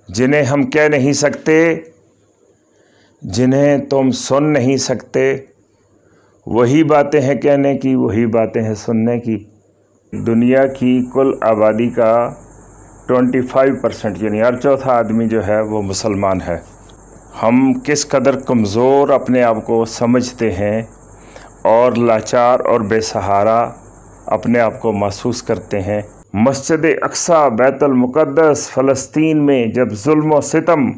जिन्हें हम कह नहीं सकते, जिन्हें तुम सुन नहीं सकते, वही बातें हैं कहने की, वही बातें हैं सुनने की। दुनिया की कुल आबादी का 25% यानी हर चौथा आदमी जो है वो मुसलमान है। हम किस कदर कमज़ोर अपने आप को समझते हैं और लाचार और बेसहारा अपने आप को महसूस करते हैं। मस्जिद अक्सा बैतुल मुक़द्दस फ़लस्तीन में जब जुल्म और सितम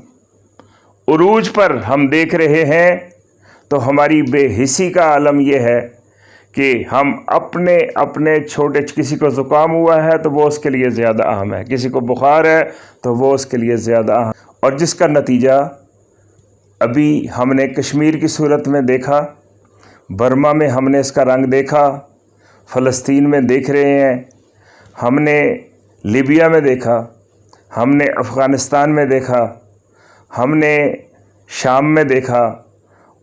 उरूज पर हम देख रहे हैं तो हमारी बेहिसी का आलम यह है कि हम अपने अपने छोटे, किसी को ज़ुकाम हुआ है तो वो उसके लिए ज़्यादा अहम है, किसी को बुखार है तो वो उसके लिए ज़्यादा अहम, और जिसका नतीजा अभी हमने कश्मीर की सूरत में देखा, बर्मा में हमने इसका रंग देखा, फ़लस्तीन में देख रहे हैं, हमने लीबिया में देखा, हमने अफ़ग़ानिस्तान में देखा, हमने शाम में देखा,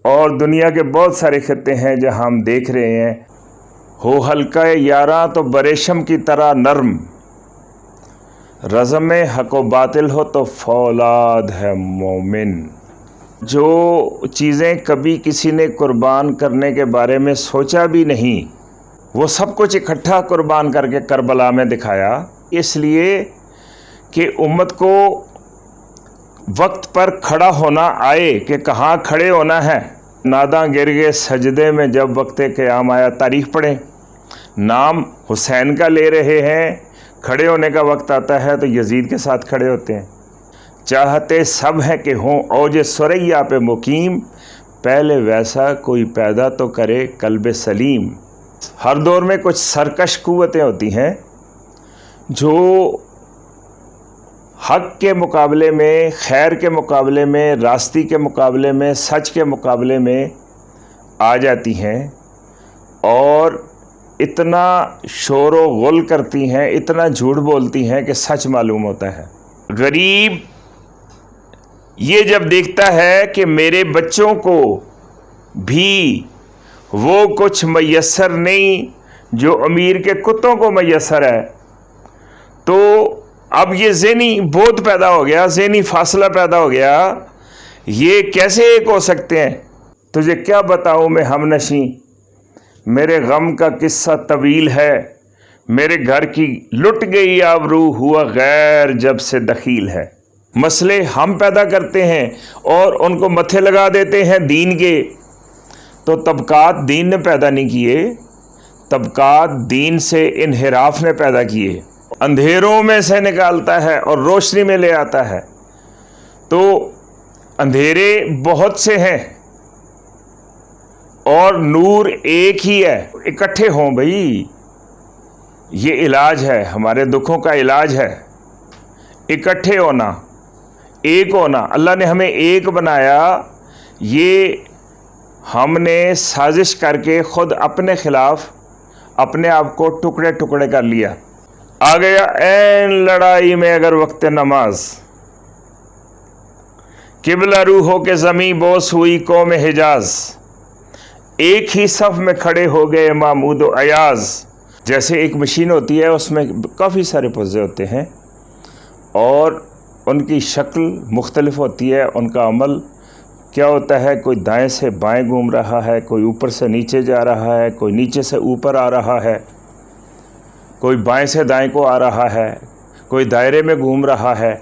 और दुनिया के बहुत सारे खित्ते हैं जहां हम देख रहे हैं। हो हल्का यारा तो बरेशम की तरह नरम, रज़म हक़ व बातिल हो तो फौलाद है मोमिन। जो चीज़ें कभी किसी ने कुर्बान करने के बारे में सोचा भी नहीं, वो सब कुछ इकट्ठा कुर्बान करके करबला में दिखाया, इसलिए कि उम्मत को वक्त पर खड़ा होना आए कि कहाँ खड़े होना है। नादा गिर गए सजदे में जब वक्त क़याम आया। तारीख़ पढ़ें, नाम हुसैन का ले रहे हैं, खड़े होने का वक्त आता है तो यजीद के साथ खड़े होते हैं। चाहते सब हैं कि हों औज सुरैया पे मुकीम, पहले वैसा कोई पैदा तो करे कल्ब सलीम। हर दौर में कुछ सरकश कुव्वतें होती हैं जो हक़ के मुकाबले में, खैर के मुकाबले में, रास्ती के मुकाबले में, सच के मुकाबले में आ जाती हैं और इतना शोर व गुल करती हैं, इतना झूठ बोलती हैं कि सच मालूम होता है। गरीब ये जब देखता है कि मेरे बच्चों को भी वो कुछ मैसर नहीं जो अमीर के कुत्तों को मैसर है, तो अब ये ज़हनी बोध पैदा हो गया, ज़हनी फासला पैदा हो गया, ये कैसे एक हो सकते हैं। तुझे क्या बताऊँ मैं हमनशी, मेरे गम का किस्सा तवील है, मेरे घर की लुट गई आबरू, हुआ गैर जब से दखील है। मसले हम पैदा करते हैं और उनको मत्थे लगा देते हैं दीन के। तो तबकात दीन ने पैदा नहीं किए, तबकात दीन से इन्हिराफ ने पैदा किए। अंधेरों में से निकालता है और रोशनी में ले आता है। तो अंधेरे बहुत से हैं और नूर एक ही है। इकट्ठे हों भाई, ये इलाज है, हमारे दुखों का इलाज है। इकट्ठे होना, एक होना। अल्लाह ने हमें एक बनाया, ये हमने साजिश करके खुद अपने खिलाफ अपने आप को टुकड़े टुकड़े कर लिया। आ गया ऐन लड़ाई में अगर वक्त नमाज, किबला रूहों के ज़मी बोस हुई कौम हिजाज, एक ही सफ़ में खड़े हो गए महमूद व अयाज। जैसे एक मशीन होती है, उसमें काफ़ी सारे पुर्जे होते हैं और उनकी शक्ल मुख्तलिफ होती है, उनका अमल क्या होता है, कोई दाएं से बाएं घूम रहा है, कोई ऊपर से नीचे जा रहा है, कोई नीचे से ऊपर आ रहा है, कोई बाएं से दाएं को आ रहा है, कोई दायरे में घूम रहा है।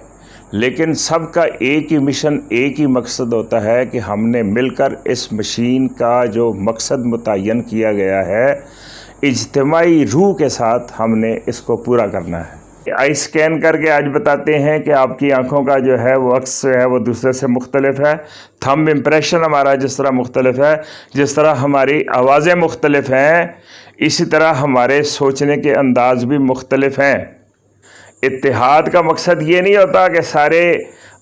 लेकिन सबका एक ही मिशन, एक ही मकसद होता है कि हमने मिलकर इस मशीन का जो मकसद मुतय्यन किया गया है, इज्तिमाई रूह के साथ हमने इसको पूरा करना है। आई स्कैन करके आज बताते हैं कि आपकी आंखों का जो है वो अक्स है वो दूसरे से मुख्तलिफ है। थंब इम्प्रेशन हमारा जिस तरह मुख्तलिफ है, जिस तरह हमारी आवाज़ें मुख्तलिफ हैं, इसी तरह हमारे सोचने के अंदाज भी मुख्तलिफ हैं। इत्तेहाद का मकसद ये नहीं होता कि सारे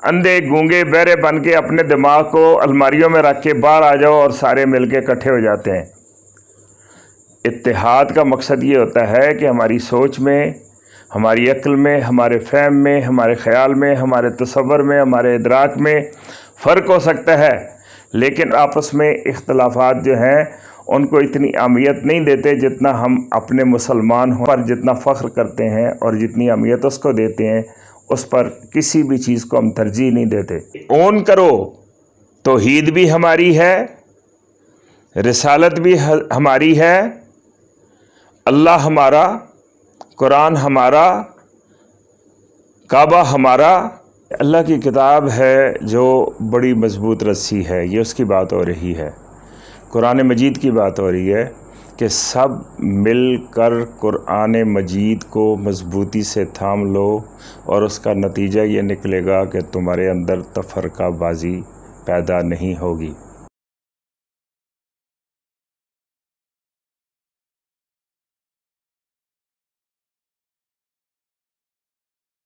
अंधे गूंगे बहरे बन के अपने दिमाग को अलमारियों में रख के बाहर आ जाओ और सारे मिल के इकट्ठे हो जाते हैं। इत्तेहाद का मकसद ये होता है कि हमारी सोच में, हमारी अक्ल में, हमारे फ़हम में, हमारे ख़याल में, हमारे तसव्वुर में, हमारे इदराक में फ़र्क हो सकता है, लेकिन आपस में इख्तलाफात जो हैं उनको इतनी अहमियत नहीं देते जितना हम अपने मुसलमान हों पर जितना फ़ख्र करते हैं और जितनी अहमियत उसको देते हैं اس پر کسی بھی چیز کو ہم ترجیح نہیں دیتے۔ اون کرو، توحید بھی ہماری ہے، رسالت بھی ہماری ہے، اللہ ہمارا، قرآن ہمارا، کعبہ ہمارا۔ اللہ کی کتاب ہے جو بڑی مضبوط رسی ہے، یہ اس کی بات ہو رہی ہے۔ قرآن مجید کی بات ہو رہی ہے کہ سب مل کر قرآن مجید کو مضبوطی سے تھام لو، اور اس کا نتیجہ یہ نکلے گا کہ تمہارے اندر تفرقہ بازی پیدا نہیں ہوگی۔